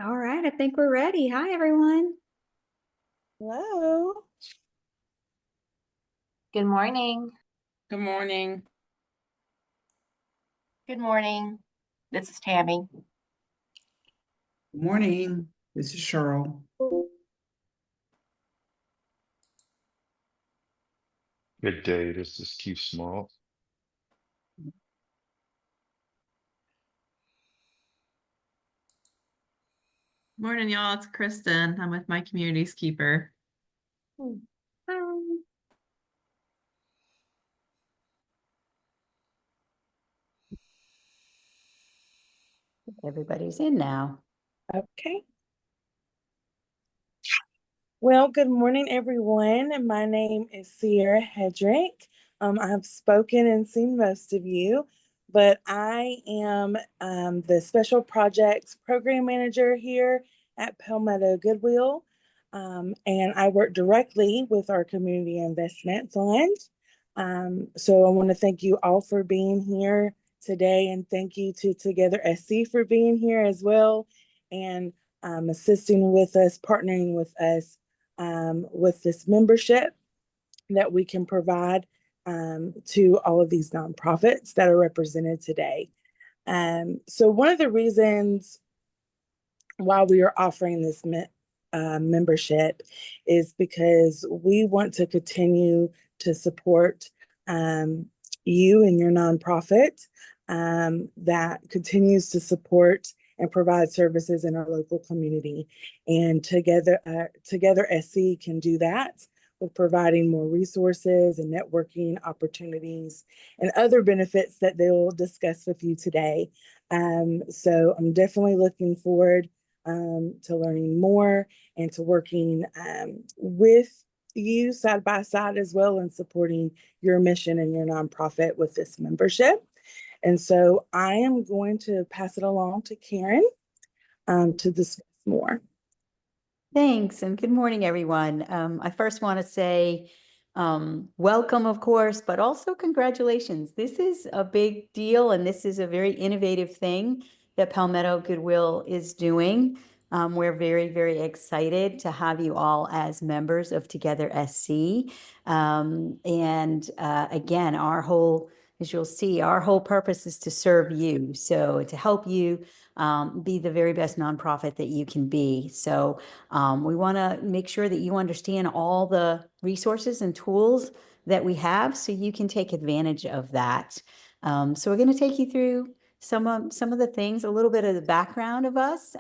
All right, I think we're ready. Hi, everyone. Hello. Good morning. Good morning. Good morning. This is Tammy. Good morning. This is Cheryl. Good day. This is Keith Small. Morning, y'all. It's Kristen. I'm with my community's keeper. Hi. Everybody's in now. Okay. Well, good morning, everyone. My name is Sierra Hedrick. I have spoken and seen most of you, but I am the Special Projects Program Manager here at Palmetto Goodwill, and I work directly with our Community Investment Fund. So I want to thank you all for being here today, and thank you to Together SC for being here as well, and assisting with us, partnering with us with this membership that we can provide to all of these nonprofits that are represented today. So one of the reasons why we are offering this membership is because we want to continue to support you and your nonprofit that continues to support and provide services in our local community. And Together SC can do that with providing more resources and networking opportunities and other benefits that they'll discuss with you today. So I'm definitely looking forward to learning more and to working with you side by side as well and supporting your mission and your nonprofit with this membership. And so I am going to pass it along to Karen to discuss more. Thanks, and good morning, everyone. I first want to say welcome, of course, but also congratulations. This is a big deal, and this is a very innovative thing that Palmetto Goodwill is doing. We're very, very excited to have you all as members of Together SC. Again, as you'll see, our whole purpose is to serve you. So to help you be the very best nonprofit that you can be. So we want to make sure that you understand all the resources and tools that we have so you can take advantage of that. So we're going to take you through some of the things, a little bit of the background of us.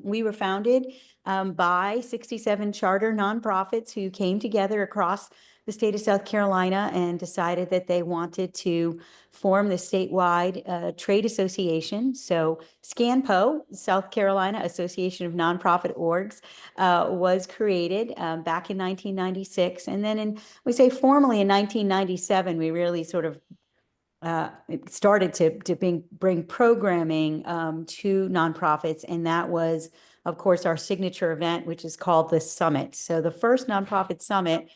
We were founded by 67 charter nonprofits who came together across the state of South Carolina and decided that they wanted to form the statewide trade association. So SCANPO, South Carolina Association of Nonprofit Orgs, was created back in 1996. And then we say formally in 1997, we really sort of started to bring programming to nonprofits. And that was, of course, our signature event, which is called the Summit. So the first nonprofit summit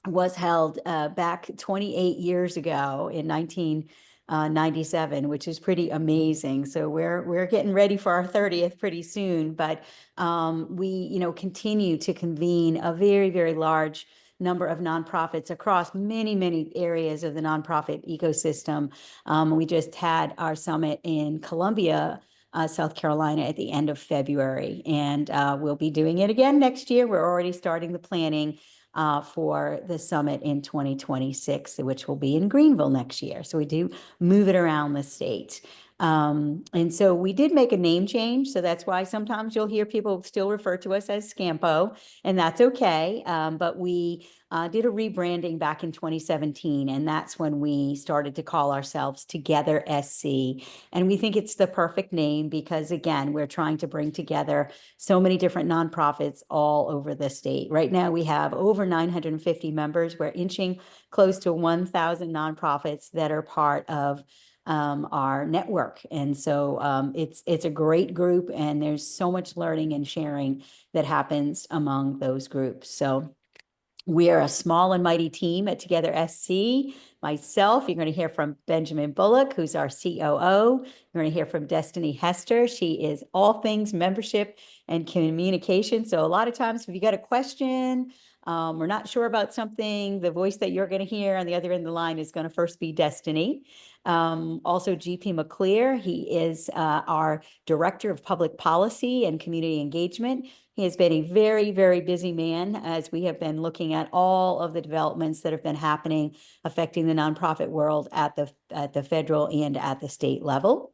was held back 28 years ago in 1997, which is pretty amazing. So we're getting ready for our 30th pretty soon, but we continue to convene a very, very large number of nonprofits across many, many areas of the nonprofit ecosystem. We just had our summit in Columbia, South Carolina at the end of February, and we'll be doing it again next year. We're already starting the planning for the summit in 2026, which will be in Greenville next year. So we do move it around the state. And so we did make a name change. So that's why sometimes you'll hear people still refer to us as Scampo, and that's okay. But we did a rebranding back in 2017, and that's when we started to call ourselves Together SC. And we think it's the perfect name because, again, we're trying to bring together so many different nonprofits all over the state. Right now, we have over 950 members. We're inching close to 1,000 nonprofits that are part of our network. And so it's a great group, and there's so much learning and sharing that happens among those groups. So We are a small and mighty team at Together SC. Myself, you're going to hear from Benjamin Bullock, who's our COO. You're going to hear from Destiny Hester. She is all things membership and communication. So a lot of times if you got a question, we're not sure about something, the voice that you're going to hear on the other end of the line is going to first be Destiny. Also GP McClear, he is our Director of Public Policy and Community Engagement. He has been a very, very busy man as we have been looking at all of the developments that have been happening affecting the nonprofit world at the federal and at the state level.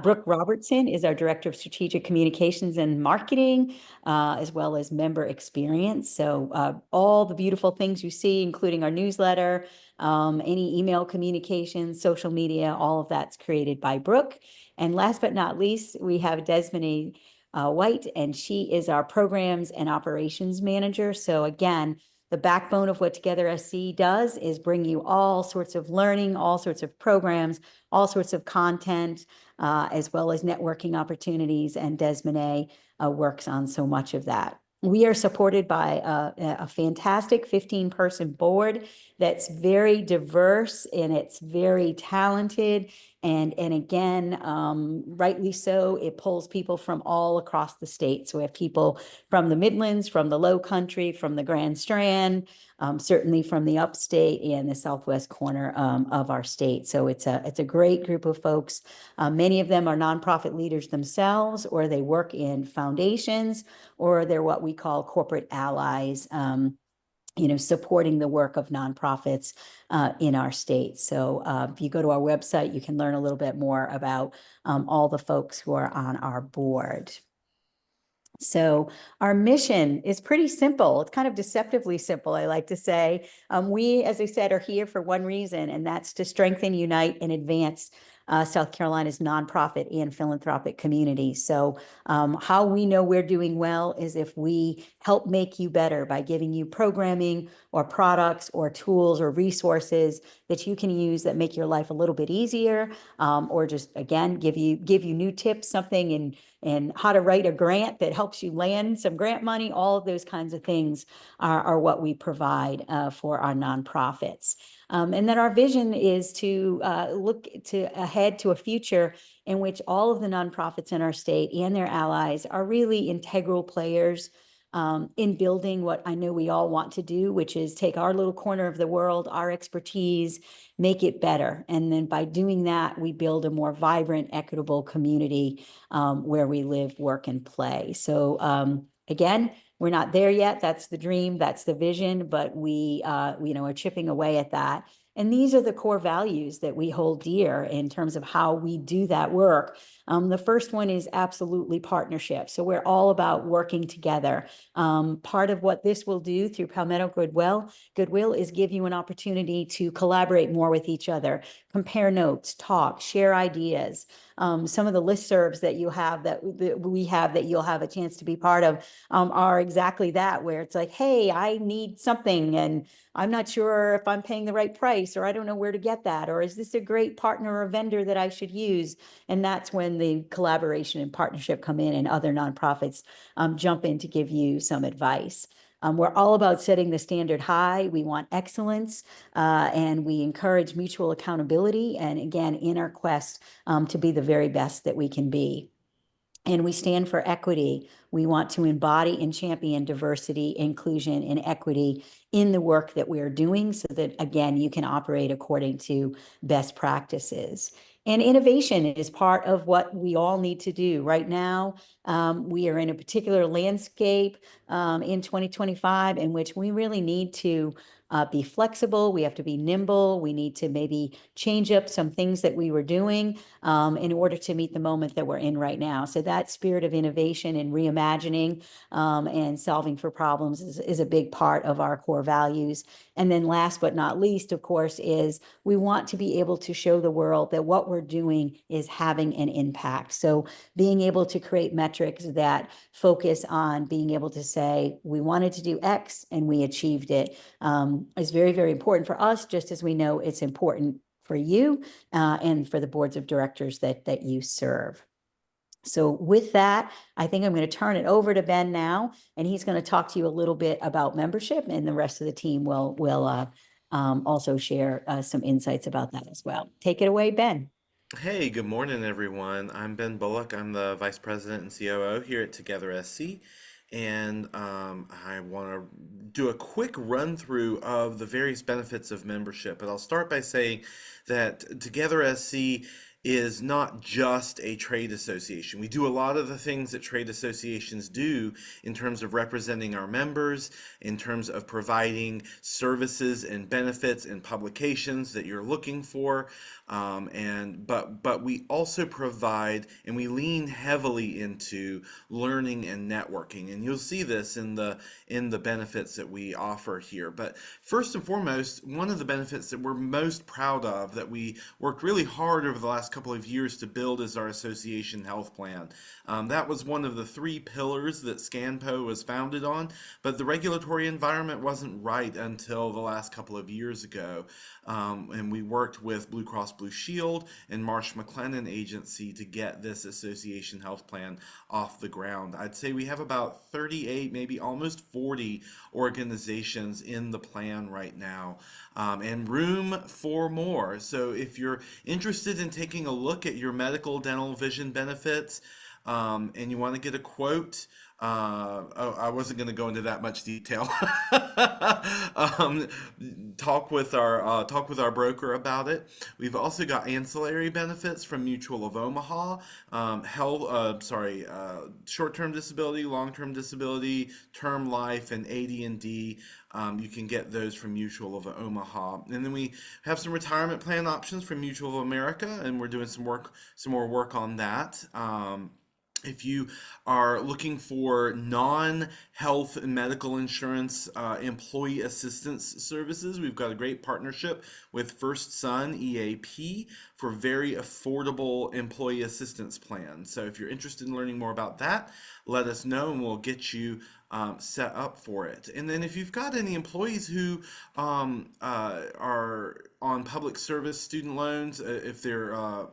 Brooke Robertson is our Director of Strategic Communications and Marketing, as well as member experience. So all the beautiful things you see, including our newsletter, any email communications, social media, all of that's created by Brooke. And last but not least, we have Desmond White, and she is our Programs and Operations Manager. So again, the backbone of what Together SC does is bring you all sorts of learning, all sorts of programs, all sorts of content, as well as networking opportunities, and Desmond works on so much of that. We are supported by a fantastic 15-person board that's very diverse and it's very talented. And again, rightly so, it pulls people from all across the state. So we have people from the Midlands, from the Low Country, from the Grand Strand, certainly from the upstate and the southwest corner of our state. So it's a great group of folks. Many of them are nonprofit leaders themselves, or they work in foundations, or they're what we call corporate allies, supporting the work of nonprofits in our state. So if you go to our website, you can learn a little bit more about all the folks who are on our board. So our mission is pretty simple. It's kind of deceptively simple, I like to say. We, as I said, are here for one reason, and that's to strengthen, unite, and advance South Carolina's nonprofit and philanthropic community. So how we know we're doing well is if we help make you better by giving you programming or products or tools or resources that you can use that make your life a little bit easier, or just, again, give you new tips, something and how to write a grant that helps you land some grant money. All of those kinds of things are what we provide for our nonprofits. And then our vision is to look ahead to a future in which all of the nonprofits in our state and their allies are really integral players in building what I know we all want to do, which is take our little corner of the world, our expertise, make it better. And then by doing that, we build a more vibrant, equitable community where we live, work, and play. So again, we're not there yet. That's the dream, that's the vision, but we are chipping away at that. And these are the core values that we hold dear in terms of how we do that work. The first one is absolutely partnership. So we're all about working together. Part of what this will do through Palmetto Goodwill is give you an opportunity to collaborate more with each other, compare notes, talk, share ideas. Some of the listservs that you have that we have that you'll have a chance to be part of are exactly that, where it's like, hey, I need something and I'm not sure if I'm paying the right price, or I don't know where to get that, or is this a great partner or vendor that I should use? And that's when the collaboration and partnership come in, and other nonprofits jump in to give you some advice. We're all about setting the standard high. We want excellence, and we encourage mutual accountability. And again, in our quest to be the very best that we can be. And we stand for equity. We want to embody and champion diversity, inclusion, and equity in the work that we're doing, so that, again, you can operate according to best practices. And innovation is part of what we all need to do. Right now, we are in a particular landscape in 2025 in which we really need to be flexible. We have to be nimble. We need to maybe change up some things that we were doing in order to meet the moment that we're in right now. So that spirit of innovation and reimagining and solving for problems is a big part of our core values. And then last but not least, of course, is we want to be able to show the world that what we're doing is having an impact. So being able to create metrics that focus on being able to say, we wanted to do X and we achieved it, is very, very important for us, just as we know it's important for you and for the boards of directors that you serve. So with that, I think I'm going to turn it over to Ben now, and he's going to talk to you a little bit about membership, and the rest of the team will also share some insights about that as well. Take it away, Ben. Hey, good morning, everyone. I'm Ben Bullock. I'm the Vice President and COO here at Together SC. And I want to do a quick run through of the various benefits of membership. But I'll start by saying that Together SC is not just a trade association. We do a lot of the things that trade associations do in terms of representing our members, in terms of providing services and benefits and publications that you're looking for. But we also provide, and we lean heavily into learning and networking, and you'll see this in the benefits that we offer here. But first and foremost, one of the benefits that we're most proud of, that we worked really hard over the last couple of years to build, is our association health plan. That was one of the 3 pillars that ScanPo was founded on, but the regulatory environment wasn't right until the last couple of years ago. And we worked with Blue Cross Blue Shield and Marsh McLennan Agency to get this association health plan off the ground. I'd say we have about 38, maybe almost 40 organizations in the plan right now, and room for more. So if you're interested in taking a look at your medical, dental, vision benefits, and you want to get a quote, I wasn't going to go into that much detail. Talk with our broker about it. We've also got ancillary benefits from Mutual of Omaha, short-term disability, long-term disability, term life, and AD&D. You can get those from Mutual of Omaha. And then we have some retirement plan options from Mutual of America, and we're doing some more work on that. If you are looking for non-health and medical insurance employee assistance services, we've got a great partnership with First Sun EAP for very affordable employee assistance plans. So if you're interested in learning more about that, let us know and we'll get you set up for it. And then if you've got any employees who are on public service student loans, if they're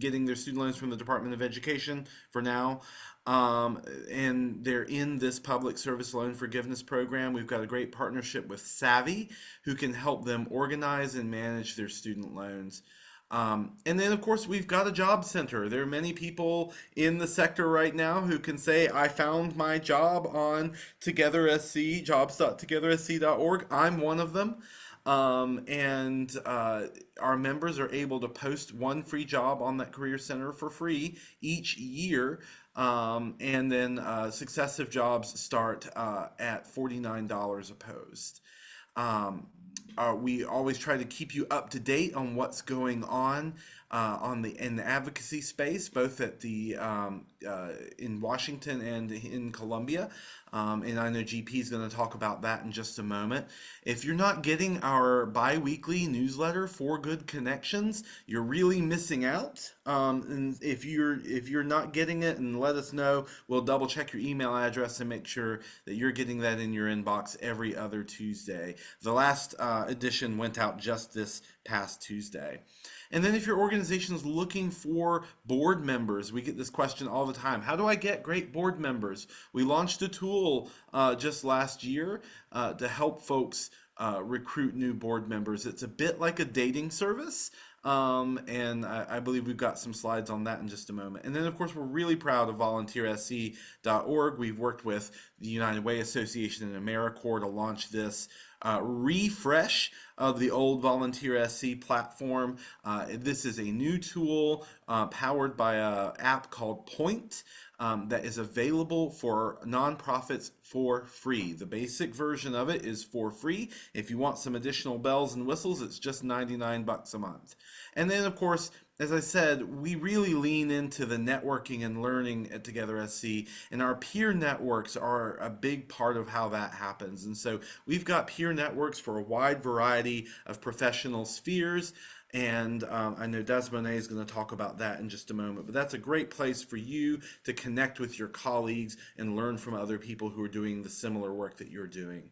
getting their student loans from the Department of Education for now, and they're in this public service loan forgiveness program, we've got a great partnership with Savvy, who can help them organize and manage their student loans. And then, of course, we've got a job center. There are many people in the sector right now who can say, I found my job on TogetherSC, jobs.togethersc.org. I'm one of them. Our members are able to post one free job on that career center for free each year. And then successive jobs start at $49 a post. We always try to keep you up to date on what's going on in the advocacy space, both at the in Washington and in Columbia. And I know GP is going to talk about that in just a moment. If you're not getting our bi-weekly newsletter, For Good Connections, you're really missing out. And if you're not getting it, and let us know, we'll double check your email address and make sure that you're getting that in your inbox every other Tuesday. The last edition went out just this past Tuesday. And then if your organization is looking for board members, we get this question all the time. How do I get great board members? We launched a tool just last year to help folks recruit new board members. It's a bit like a dating service. And I believe we've got some slides on that in just a moment. And then, of course, we're really proud of volunteersc.org. We've worked with the United Way Association and AmeriCorps to launch this refresh of the old Volunteer SC platform. This is a new tool powered by an app called Point that is available for nonprofits for free. The basic version of it is for free. If you want some additional bells and whistles, it's just $99 a month. And then, of course, as I said, we really lean into the networking and learning at Together SC, and our peer networks are a big part of how that happens. And so we've got peer networks for a wide variety of professional spheres. And I know Desmond is going to talk about that in just a moment, but that's a great place for you to connect with your colleagues and learn from other people who are doing the similar work that you're doing.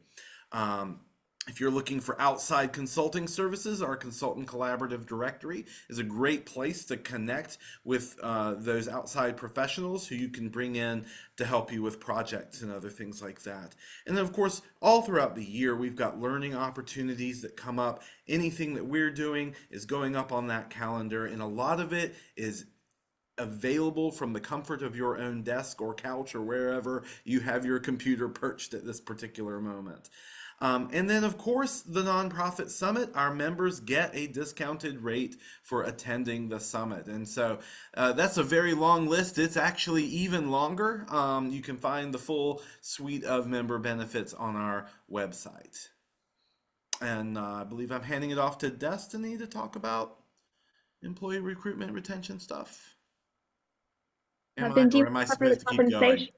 If you're looking for outside consulting services, our Consultant Collaborative Directory is a great place to connect with those outside professionals who you can bring in to help you with projects and other things like that. And then, of course, all throughout the year, we've got learning opportunities that come up. Anything that we're doing is going up on that calendar, and a lot of it is available from the comfort of your own desk or couch or wherever you have your computer perched at this particular moment. And then, of course, the Nonprofit Summit, our members get a discounted rate for attending the summit. And so that's a very long list. It's actually even longer. You can find the full suite of member benefits on our website. And I believe I'm handing it off to Destiny to talk about employee recruitment retention stuff. Ben, do you Am I cover the supposed to keep going? compensation?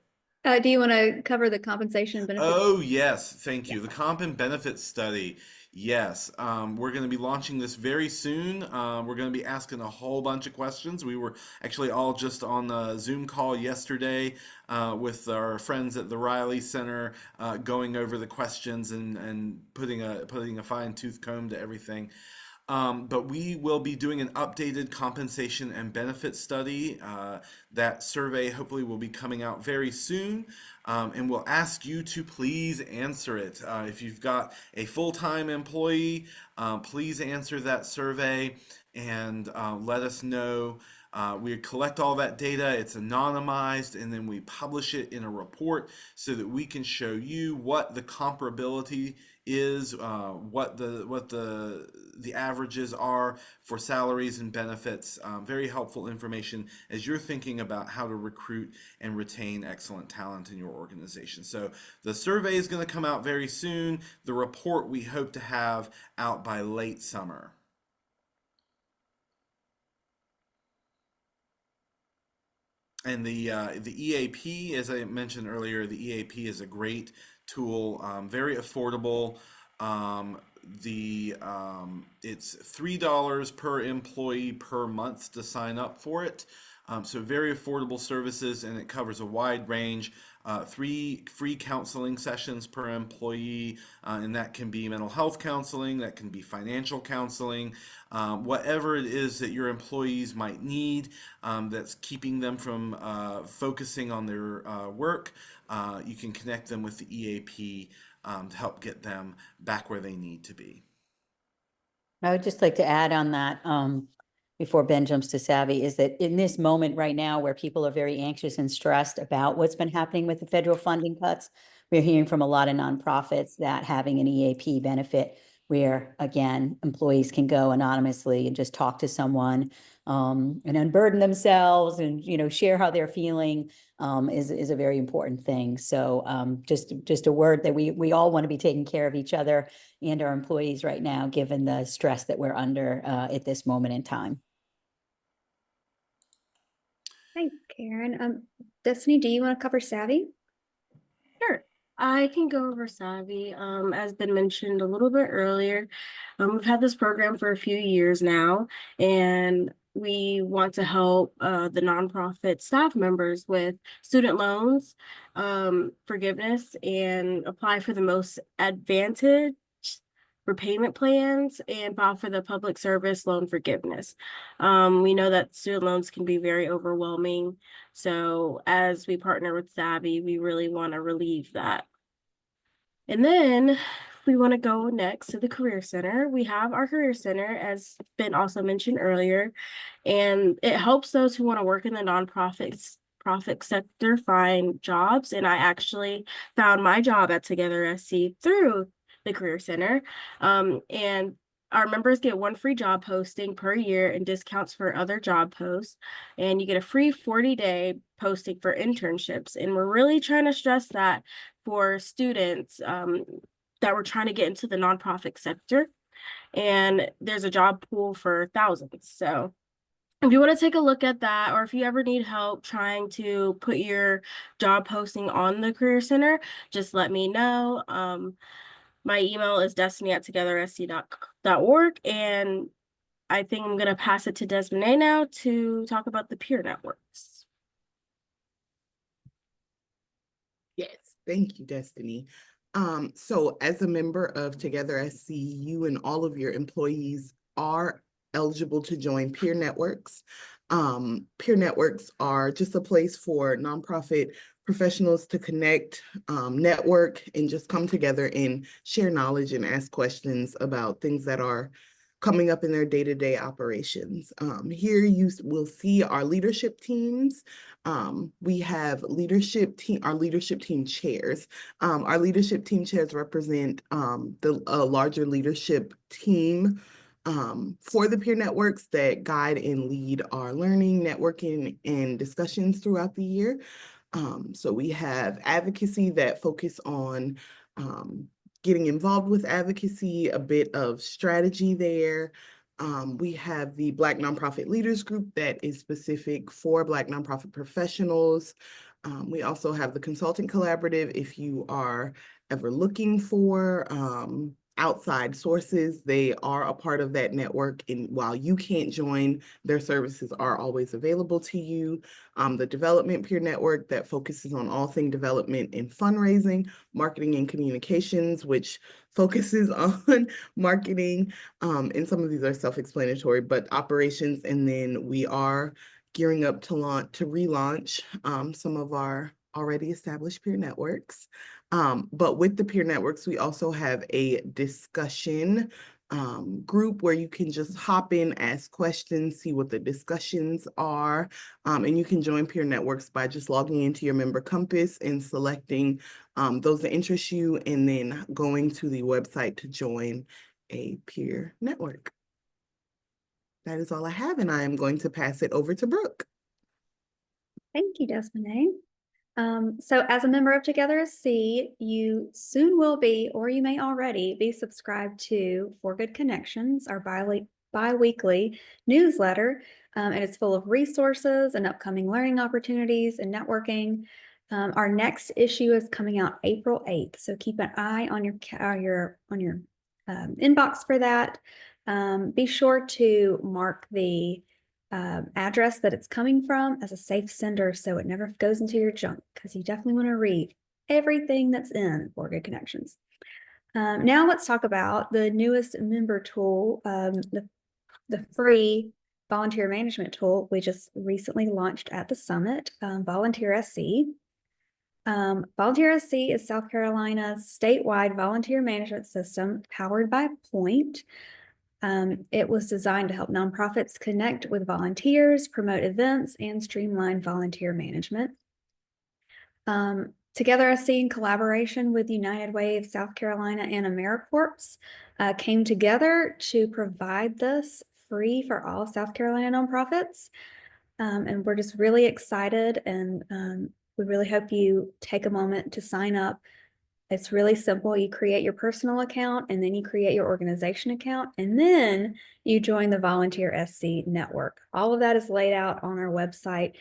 Do you want to cover the compensation and benefits? Oh, yes. Thank you. The comp and benefits study. Yes. We're going to be launching this very soon. We're going to be asking a whole bunch of questions. We were actually all just on a Zoom call yesterday with our friends at the Riley Center, going over the questions and putting a fine-tooth comb to everything. But we will be doing an updated compensation and benefit study. That survey hopefully will be coming out very soon, and we'll ask you to please answer it. If you've got a full-time employee, please answer that survey and let us know. We collect all that data, it's anonymized, and then we publish it in a report so that we can show you what the comparability is, what the averages are for salaries and benefits. Very helpful information as you're thinking about how to recruit and retain excellent talent in your organization. So the survey is going to come out very soon. The report we hope to have out by late summer. And the EAP, as I mentioned earlier, the EAP is a great tool, very affordable. It's $3 per employee per month to sign up for it. So very affordable services, and it covers a wide range. 3 free counseling sessions per employee, and that can be mental health counseling, that can be financial counseling, whatever it is that your employees might need that's keeping them from focusing on their work. You can connect them with the EAP to help get them back where they need to be. I would just like to add on that, before Ben jumps to Savvy, is that in this moment right now where people are very anxious and stressed about what's been happening with the federal funding cuts, we're hearing from a lot of nonprofits that having an EAP benefit where, again, employees can go anonymously and just talk to someone and unburden themselves and, share how they're feeling is a very important thing. So just a word that we all want to be taking care of each other and our employees right now, given the stress that we're under at this moment in time. Thanks, Karen. Destiny, do you want to cover Savvy? Sure. I can go over Savvy. As been mentioned a little bit earlier, we've had this program for a few years now, and we want to help the nonprofit staff members with student loans, forgiveness, and apply for the most advantaged repayment plans and file for the public service loan forgiveness. We know that student loans can be very overwhelming. So as we partner with Savvy, we really want to relieve that. And then we want to go next to the Career Center. We have our Career Center, as Ben also mentioned earlier, and it helps those who want to work in the profit sector find jobs. And I actually found my job at Together SC through the Career Center. And our members get 1 free job posting per year and discounts for other job posts. And you get a free 40-day posting for internships. And we're really trying to stress that for students that were trying to get into the nonprofit sector. And there's a job pool for thousands. So if you want to take a look at that, or if you ever need help trying to put your job posting on the Career Center, just let me know. My email is destiny@togethersc.org, and I think I'm going to pass it to Desmond now to talk about the peer networks. Yes, thank you, Destiny. So as a member of Together SC, you and all of your employees are eligible to join peer networks. Peer networks are just a place for nonprofit professionals to connect, network, and just come together and share knowledge and ask questions about things that are coming up in their day-to-day operations. Here you will see our leadership teams. We have our leadership team chairs. Our leadership team chairs represent the larger leadership team for the peer networks that guide and lead our learning, networking, and discussions throughout the year. So we have advocacy that focus on getting involved with advocacy, a bit of strategy there. We have the Black Nonprofit Leaders Group that is specific for Black nonprofit professionals. We also have the Consultant Collaborative if you are ever looking for outside sources. They are a part of that network, and while you can't join, their services are always available to you. The Development Peer Network that focuses on all things development and fundraising, marketing and communications, which focuses on marketing, and some of these are self-explanatory, but operations. And then we are gearing up to relaunch some of our already established peer networks. But with the peer networks, we also have a discussion group where you can just hop in, ask questions, see what the discussions are. And you can join peer networks by just logging into your member compass and selecting those that interest you, and then going to the website to join a peer network. That is all I have, and I am going to pass it over to Brooke. Thank you, Desmond. So as a member of Together SC, you soon will be, or you may already be subscribed to For Good Connections, our bi-weekly newsletter, and it's full of resources and upcoming learning opportunities and networking. Our next issue is coming out April 8th, so keep an eye on your inbox for that. Be sure to mark the address that it's coming from as a safe sender so it never goes into your junk, because you definitely want to read everything that's in For Good Connections. Now let's talk about the newest member tool, the free volunteer management tool we just recently launched at the summit, Volunteer SC. Volunteer SC is South Carolina's statewide volunteer management system powered by Point. It was designed to help nonprofits connect with volunteers, promote events, and streamline volunteer management. Together SC, in collaboration with United Way of South Carolina and AmeriCorps, came together to provide this free for all South Carolina nonprofits. And we're just really excited, and we really hope you take a moment to sign up. It's really simple. You create your personal account, and then you create your organization account, and then you join the Volunteer SC network. All of that is laid out on our website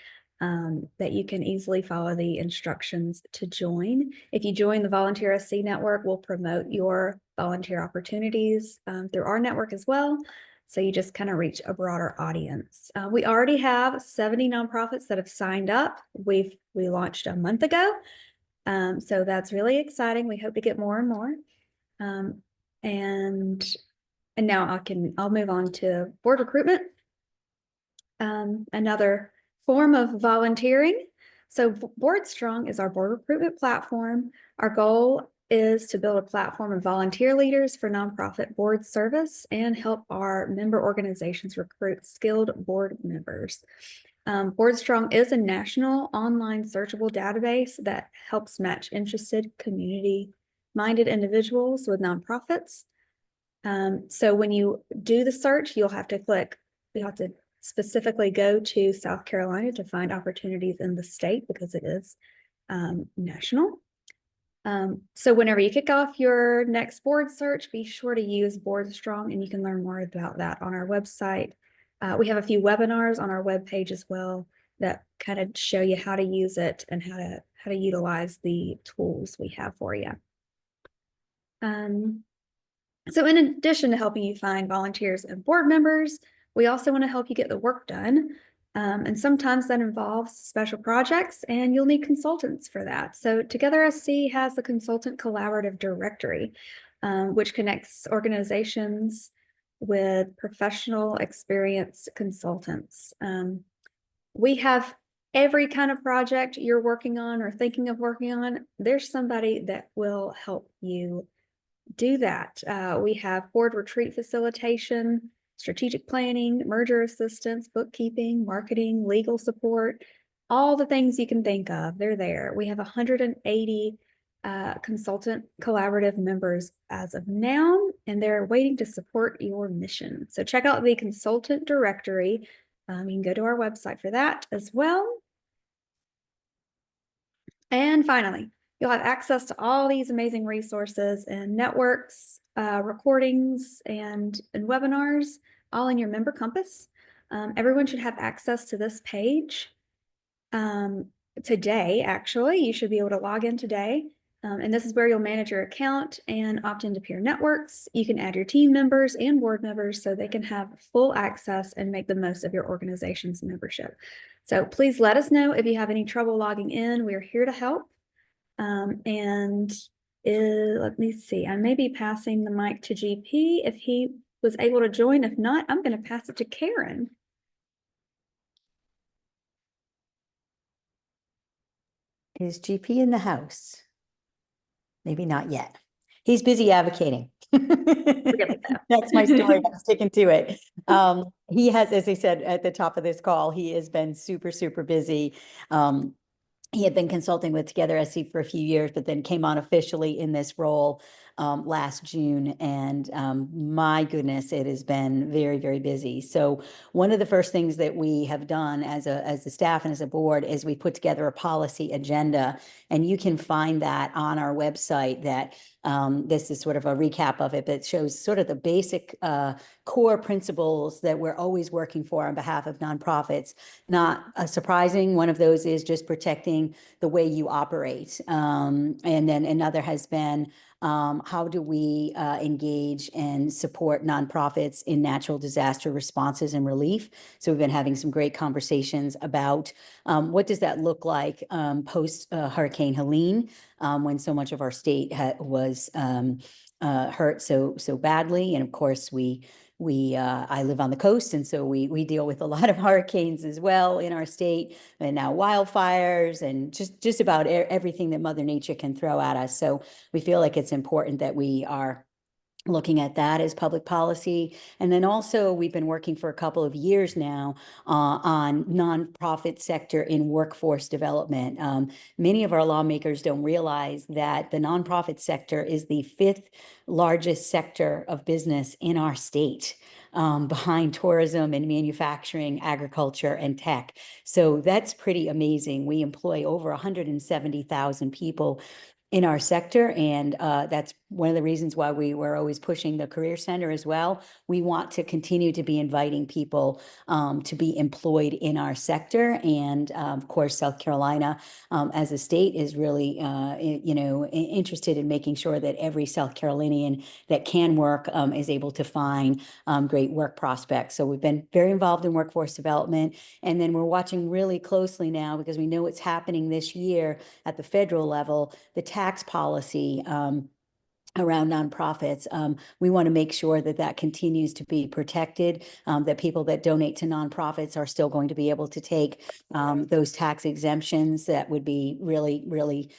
that you can easily follow the instructions to join. If you join the Volunteer SC network, we'll promote your volunteer opportunities through our network as well. So you just kind of reach a broader audience. We already have 70 nonprofits that have signed up. We launched a month ago. So that's really exciting. We hope to get more and more. And now I'll move on to board recruitment. Another form of volunteering. So Board Strong is our board recruitment platform. Our goal is to build a platform of volunteer leaders for nonprofit board service and help our member organizations recruit skilled board members. Board Strong is a national online searchable database that helps match interested community-minded individuals with nonprofits. So when you do the search, you'll have to specifically go to South Carolina to find opportunities in the state, because it is national. So whenever you kick off your next board search, be sure to use Board Strong, and you can learn more about that on our website. We have a few webinars on our webpage as well that kind of show you how to use it and how to utilize the tools we have for you. So in addition to helping you find volunteers and board members, we also want to help you get the work done. And sometimes that involves special projects, and you'll need consultants for that. So Together SC has the Consultant Collaborative Directory, which connects organizations with professional, experienced consultants. We have every kind of project you're working on or thinking of working on. There's somebody that will help you do that. We have board retreat facilitation, strategic planning, merger assistance, bookkeeping, marketing, legal support, all the things you can think of, they're there. We have 180 consultant collaborative members as of now, and they're waiting to support your mission. So check out the consultant directory. You can go to our website for that as well. And finally, you'll have access to all these amazing resources and networks, recordings, and webinars, all in your member compass. Everyone should have access to this page today, actually. You should be able to log in today. And this is where you'll manage your account and opt into peer networks. You can add your team members and board members so they can have full access and make the most of your organization's membership. So please let us know if you have any trouble logging in. We are here to help. Let me see, I may be passing the mic to GP if he was able to join. If not, I'm going to pass it to Karen. Is GP in the house? Maybe not yet. He's busy advocating. That's my story. I'm sticking to it. He has, as I said at the top of this call, he has been super, super busy. He had been consulting with Together SC for a few years, but then came on officially in this role last June. And my goodness, it has been very, very busy. So one of the first things that we have done as a staff and as a board is we put together a policy agenda, and you can find that on our website. That this is sort of a recap of it, but it shows sort of the basic core principles that we're always working for on behalf of nonprofits. Not surprising, one of those is just protecting the way you operate. And then another has been how do we engage and support nonprofits in natural disaster responses and relief? So we've been having some great conversations about what does that look like post Hurricane Helene, when so much of our state was hurt so badly. And of course, I live on the coast, and so we deal with a lot of hurricanes as well in our state, and now wildfires, and just about everything that Mother Nature can throw at us. So we feel like it's important that we are looking at that as public policy. And then also we've been working for a couple of years now on nonprofit sector in workforce development. Many of our lawmakers don't realize that the nonprofit sector is the 5th largest sector of business in our state, behind tourism and manufacturing, agriculture, and tech. So that's pretty amazing. We employ over 170,000 people in our sector. And that's one of the reasons why we were always pushing the Career Center as well. We want to continue to be inviting people to be employed in our sector. And of course, South Carolina as a state is really, interested in making sure that every South Carolinian that can work is able to find great work prospects. So we've been very involved in workforce development. And then we're watching really closely now, because we know what's happening this year at the federal level, the tax policy around nonprofits. We want to make sure that that continues to be protected, that people that donate to nonprofits are still going to be able to take those tax exemptions. That would be really, really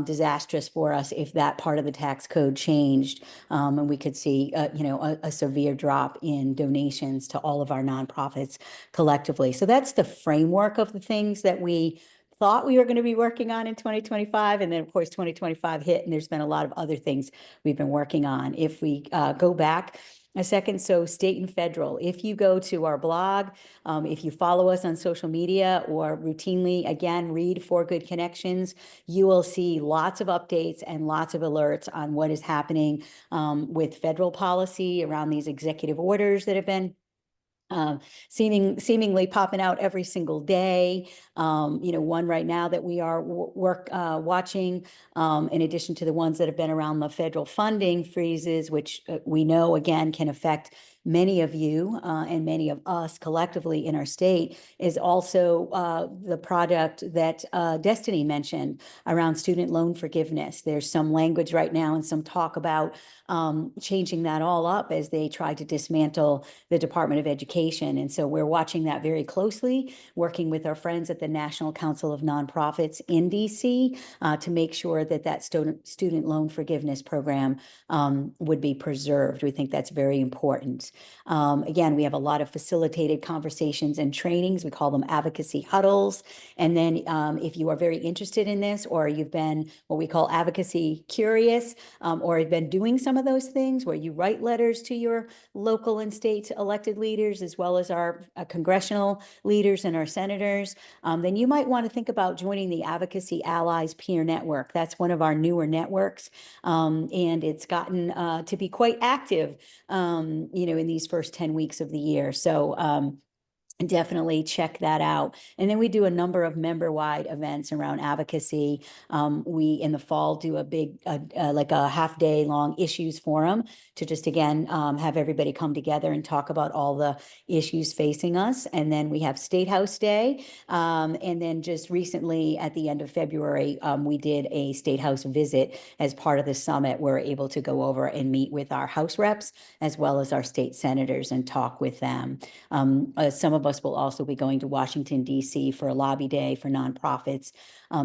disastrous for us if that part of the tax code changed, and we could see a severe drop in donations to all of our nonprofits collectively. So that's the framework of the things that we thought we were going to be working on in 2025. And then of course, 2025 hit, and there's been a lot of other things we've been working on. If we go back a second, so state and federal, if you go to our blog, if you follow us on social media, or routinely, again, read For Good Connections, you will see lots of updates and lots of alerts on what is happening with federal policy around these executive orders that have been seemingly popping out every single day. One right now that we are watching, in addition to the ones that have been around the federal funding freezes, which we know again can affect many of you and many of us collectively in our state is also the product that Destiny mentioned around student loan forgiveness. There's some language right now and some talk about changing that all up as they try to dismantle the Department of Education. And so we're watching that very closely, working with our friends at the National Council of Nonprofits in DC to make sure that that student loan forgiveness program would be preserved. We think that's very important. Again, we have a lot of facilitated conversations and trainings. We call them advocacy huddles. And then if you are very interested in this, or you've been what we call advocacy curious, or have been doing some of those things where you write letters to your local and state elected leaders, as well as our congressional leaders and our senators, then you might want to think about joining the Advocacy Allies Peer Network. That's one of our newer networks, and it's gotten to be quite active, in these first 10 weeks of the year. So definitely check that out. And then we do a number of member-wide events around advocacy. We, in the fall, do a big, like a half-day long issues forum to just, again, have everybody come together and talk about all the issues facing us. And then we have State House Day. And then just recently, at the end of February, we did a State House visit as part of the summit. We're able to go over and meet with our House reps as well as our state senators and talk with them. Some of us will also be going to Washington, D.C. for a lobby day for nonprofits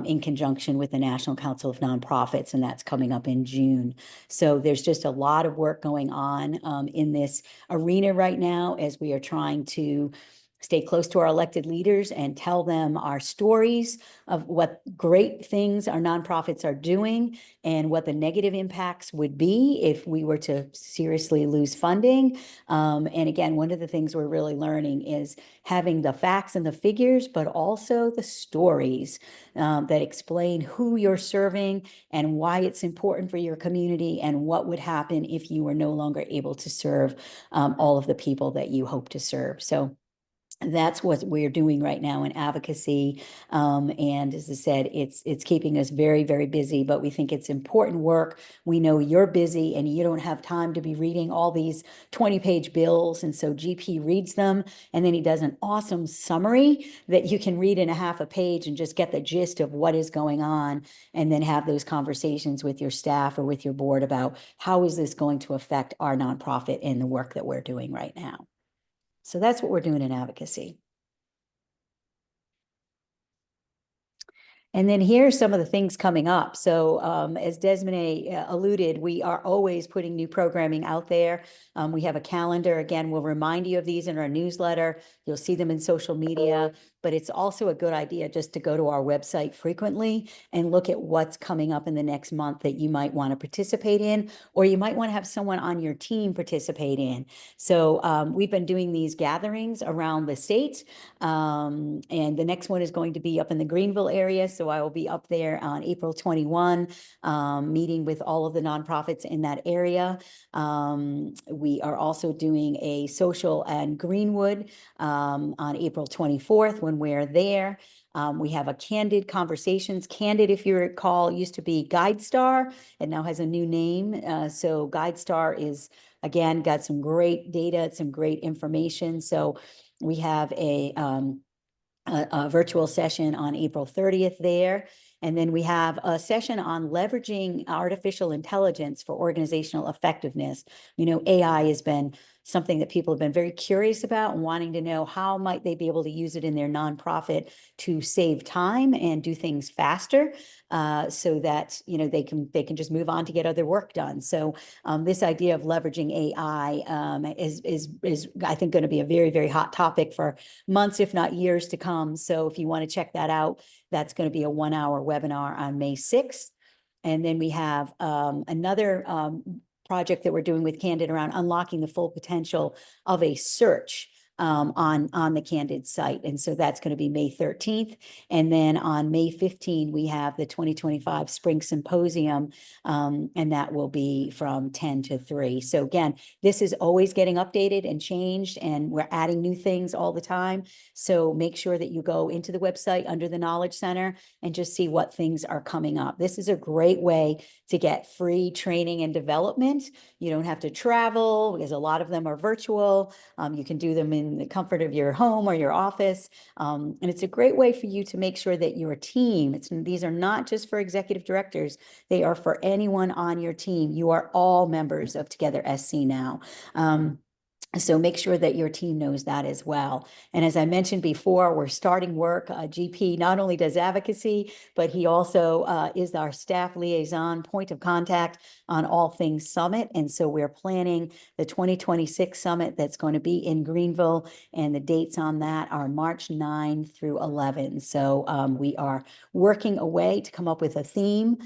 in conjunction with the National Council of Nonprofits, and that's coming up in June. So there's just a lot of work going on in this arena right now as we are trying to stay close to our elected leaders and tell them our stories of what great things our nonprofits are doing and what the negative impacts would be if we were to seriously lose funding. And again, one of the things we're really learning is having the facts and the figures, but also the stories that explain who you're serving and why it's important for your community and what would happen if you were no longer able to serve all of the people that you hope to serve. So that's what we're doing right now in advocacy. And as I said, it's keeping us very, very busy, but we think it's important work. We know you're busy and you don't have time to be reading all these 20-page bills. And so GP reads them, and then he does an awesome summary that you can read in a half a page and just get the gist of what is going on, and then have those conversations with your staff or with your board about how is this going to affect our nonprofit and the work that we're doing right now. So that's what we're doing in advocacy. And then here's some of the things coming up. So as Desmond alluded, we are always putting new programming out there. We have a calendar. Again, we'll remind you of these in our newsletter. You'll see them in social media, but it's also a good idea just to go to our website frequently and look at what's coming up in the next month that you might want to participate in, or you might want to have someone on your team participate in. So we've been doing these gatherings around the state, and the next one is going to be up in the Greenville area. So I will be up there on April 21, meeting with all of the nonprofits in that area. We are also doing a social in Greenwood on April 24th when we're there. We have a Candid Conversations. Candid, if you recall, used to be GuideStar. It now has a new name. So GuideStar is, again, got some great data, some great information. So we have a virtual session on April 30th there. And then we have a session on leveraging artificial intelligence for organizational effectiveness. You know, AI has been something that people have been very curious about and wanting to know how might they be able to use it in their nonprofit to save time and do things faster, so that, you know, they can just move on to get other work done. So this idea of leveraging AI is I think going to be a very, very hot topic for months, if not years to come. So if you want to check that out, that's going to be a 1-hour webinar on May 6th. And then we have another project that we're doing with Candid around unlocking the full potential of a search. on the Candid site. And so that's going to be May 13th. And then on May 15th, we have the 2025 Spring Symposium, and that will be from 10 to 3. So again, this is always getting updated and changed, and we're adding new things all the time. So make sure that you go into the website under the Knowledge Center and just see what things are coming up. This is a great way to get free training and development. You don't have to travel because a lot of them are virtual. You can do them in the comfort of your home or your office. And it's a great way for you to make sure that your team, these are not just for executive directors, they are for anyone on your team. You are all members of Together SC now. So make sure that your team knows that as well. And as I mentioned before, we're starting work. GP not only does advocacy, but he also is our staff liaison point of contact on all things summit. And so we're planning the 2026 summit that's going to be in Greenville. And the dates on that are March 9 through 11. So we are working away to come up with a theme,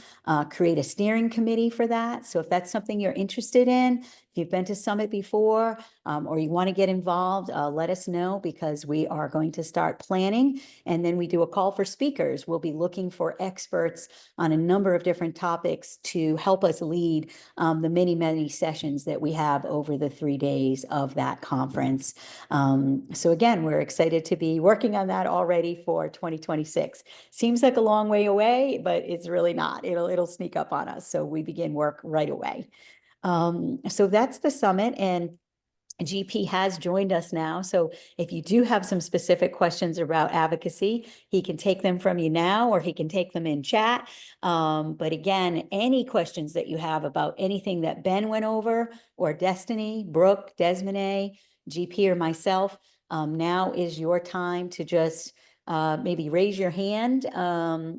create a steering committee for that. So if that's something you're interested in, if you've been to Summit before, or you want to get involved, let us know, because we are going to start planning, and then we do a call for speakers. We'll be looking for experts on a number of different topics to help us lead the many, many sessions that we have over the 3 days of that conference. So again, we're excited to be working on that already for 2026. Seems like a long way away, but it's really not. It'll sneak up on us. So we begin work right away. So that's the summit, and GP has joined us now. So if you do have some specific questions about advocacy, he can take them from you now, or he can take them in chat. But again, any questions that you have about anything that Ben went over, or Destiny, Brooke, Desmond, GP, or myself, now is your time to just maybe raise your hand,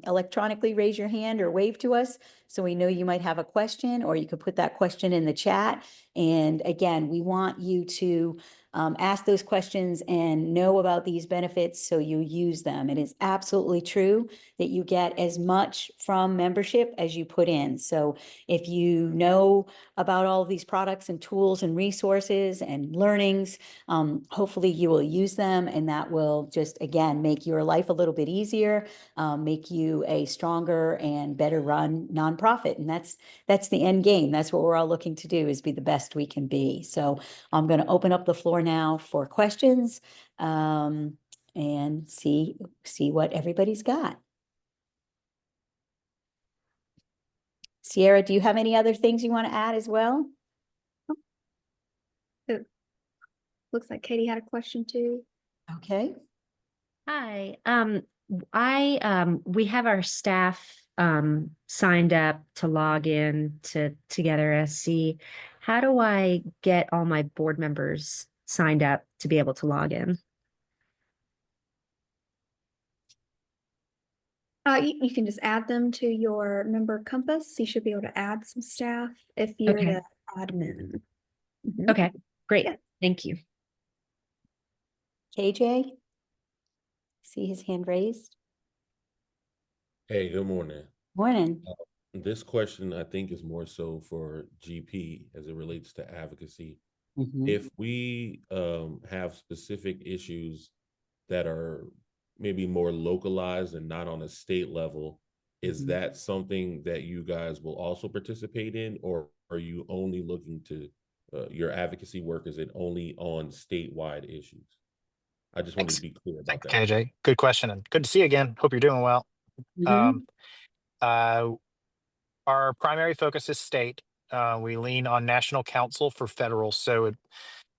electronically raise your hand or wave to us, so we know you might have a question, or you could put that question in the chat. And again, we want you to ask those questions and know about these benefits so you use them. It is absolutely true that you get as much from membership as you put in. So if you know about all of these products and tools and resources and learnings, hopefully you will use them, and that will just, again, make your life a little bit easier, make you a stronger and better run nonprofit. And that's the end game. That's what we're all looking to do, is be the best we can be. So I'm going to open up the floor now for questions, and see what everybody's got. Sierra, do you have any other things you want to add as well? Looks like Katie had a question too. Okay. Hi. We have our staff signed up to log in to Together SC. How do I get all my board members signed up to be able to log in? You can just add them to your member compass. You should be able to add some staff if you're Okay. the admin. Okay, great. Yeah. Thank you. KJ? See his hand raised? Hey, good morning. Morning. This question, I think, is more so for GP as it relates to advocacy. If we have specific issues that are maybe more localized and not on a state level, is that something that you guys will also participate in, or are you only looking to your advocacy work? Is it only on statewide issues? I just wanted to be clear about that. KJ, good question, and good to see you again. Hope you're doing well. Our primary focus is state. We lean on National Council for federal, so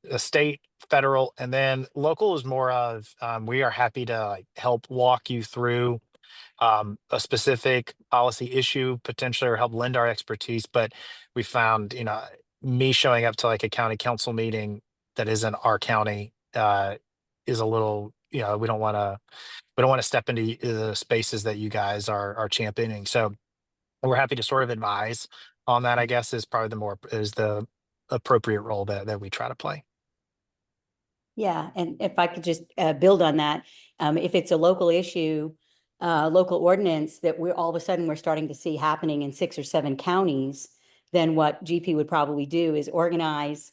a state, federal, and then local is more of we are happy to help walk you through a specific policy issue potentially, or help lend our expertise. But we found, me showing up to like a county council meeting that isn't our county is a little, we don't want to step into the spaces that you guys are championing. So we're happy to sort of advise on that, I guess, is probably the appropriate role that we try to play. Yeah, and if I could just build on that, if it's a local issue, local ordinance that we're all of a sudden we're starting to see happening in 6 or 7 counties, then what GP would probably do is organize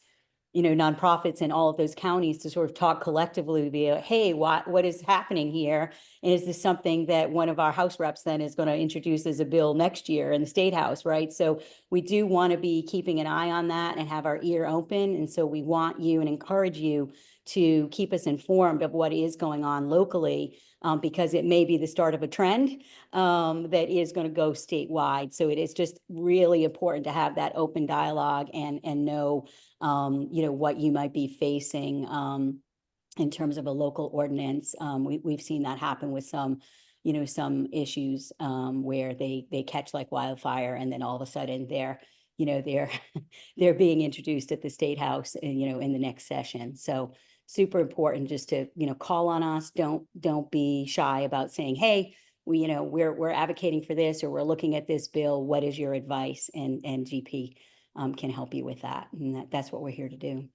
nonprofits in all of those counties to sort of talk collectively, be hey, what is happening here? And is this something that one of our House reps then is going to introduce as a bill next year in the State House, right? So we do want to be keeping an eye on that and have our ear open. And so we want you and encourage you to keep us informed of what is going on locally, because it may be the start of a trend that is going to go statewide. So it is just really important to have that open dialogue and know what you might be facing in terms of a local ordinance. We've seen that happen with some issues where they catch like wildfire, and then all of a sudden they're they're being introduced at the State House, in the next session. So super important just to call on us. Don't be shy about saying, hey, we're advocating for this, or we're looking at this bill. What is your advice? And GP can help you with that. And that's what we're here to do.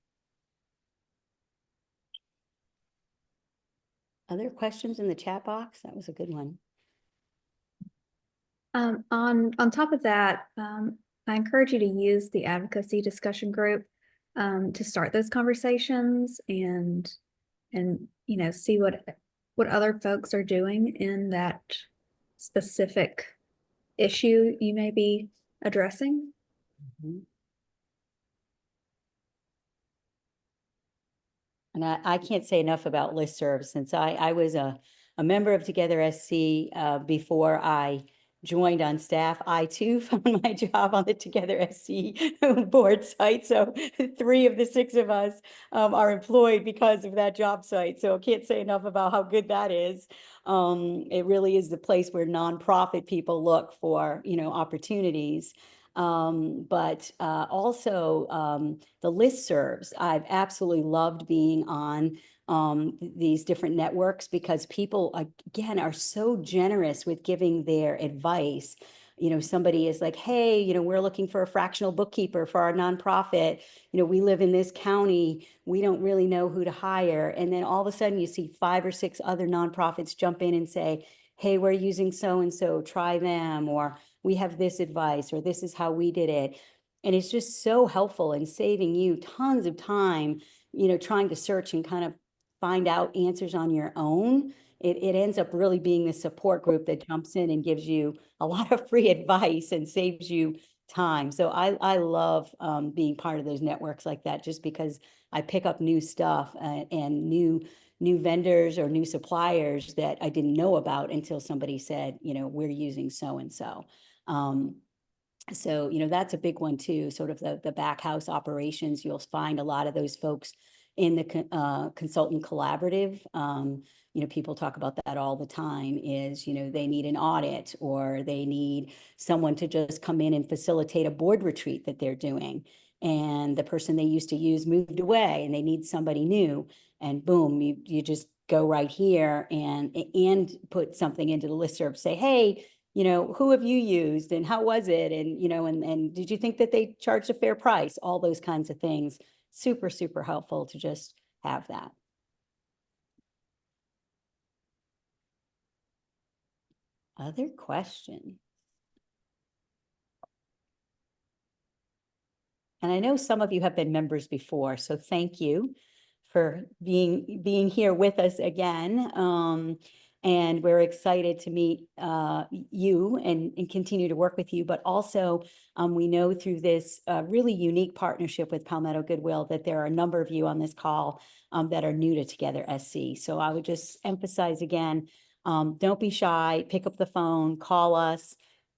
Other questions in the chat box? That was a good one. On top of that, I encourage you to use the advocacy discussion group to start those conversations and see what other folks are doing in that specific issue you may be addressing. Mm-hmm. And I can't say enough about listservs, since I was a member of Together SC before I joined on staff. I too found my job on the Together SC board site. So 3 of the 6 of us are employed because of that job site. So I can't say enough about how good that is. It really is the place where nonprofit people look for, opportunities. But also the listservs. I've absolutely loved being on these different networks, because people, again, are so generous with giving their advice. Somebody is like, hey, we're looking for a fractional bookkeeper for our nonprofit. We live in this county. We don't really know who to hire. And then all of a sudden you see 5 or 6 other nonprofits jump in and say, hey, we're using so-and-so, try them, or we have this advice, or this is how we did it. And it's just so helpful in saving you tons of time, trying to search and kind of find out answers on your own. It ends up really being the support group that jumps in and gives you a lot of free advice and saves you time. So I love being part of those networks like that, just because I pick up new stuff and new vendors or new suppliers that I didn't know about until somebody said, we're using so-and-so. So, that's a big one too, sort of the back house operations. You'll find a lot of those folks in the consultant collaborative. People talk about that all the time, is, they need an audit, or they need someone to just come in and facilitate a board retreat that they're doing. And the person they used to use moved away and they need somebody new, and boom, you just go right here and put something into the listserv, say, hey, who have you used and how was it? And, and did you think that they charged a fair price? All those kinds of things. Super, super helpful to just have that. Other questions? And I know some of you have been members before, so thank you for being here with us again. And we're excited to meet you and continue to work with you. But also, we know through this really unique partnership with Palmetto Goodwill that there are a number of you on this call that are new to Together SC. So I would just emphasize again, don't be shy, pick up the phone, call us,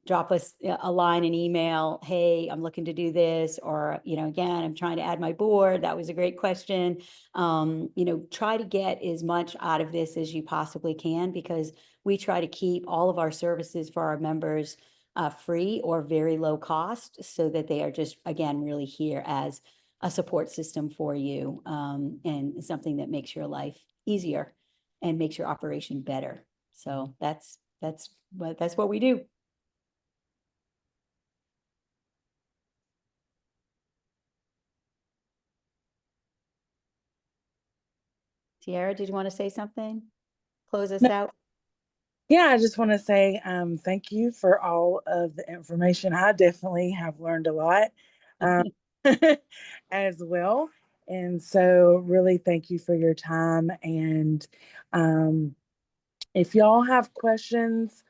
drop us a line, an email. Hey, I'm looking to do this, or, again, I'm trying to add my board. That was a great question. Try to get as much out of this as you possibly can, because we try to keep all of our services for our members free or very low cost, so that they are just, again, really here as a support system for you, and something that makes your life easier and makes your operation better. So that's what we do. Tiara, did you want to say something? Close us out? Yeah, I just want to say thank you for all of the information. I definitely have learned a lot as well. And so really thank you for your time. And if y'all have questions,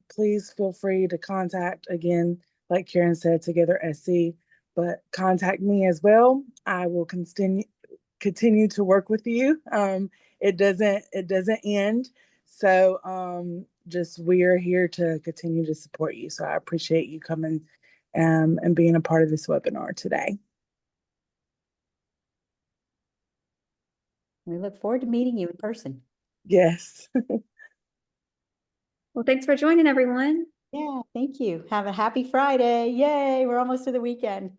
please feel free to contact, again, like Karen said, Together SC, but contact me as well. I will continue to work with you. It doesn't end. So just we are here to continue to support you. So I appreciate you coming and being a part of this webinar today. We look forward to meeting you in person. Yes. Well, thanks for joining, everyone. Yeah, thank you. Have a happy Friday. Yay, we're almost to the weekend.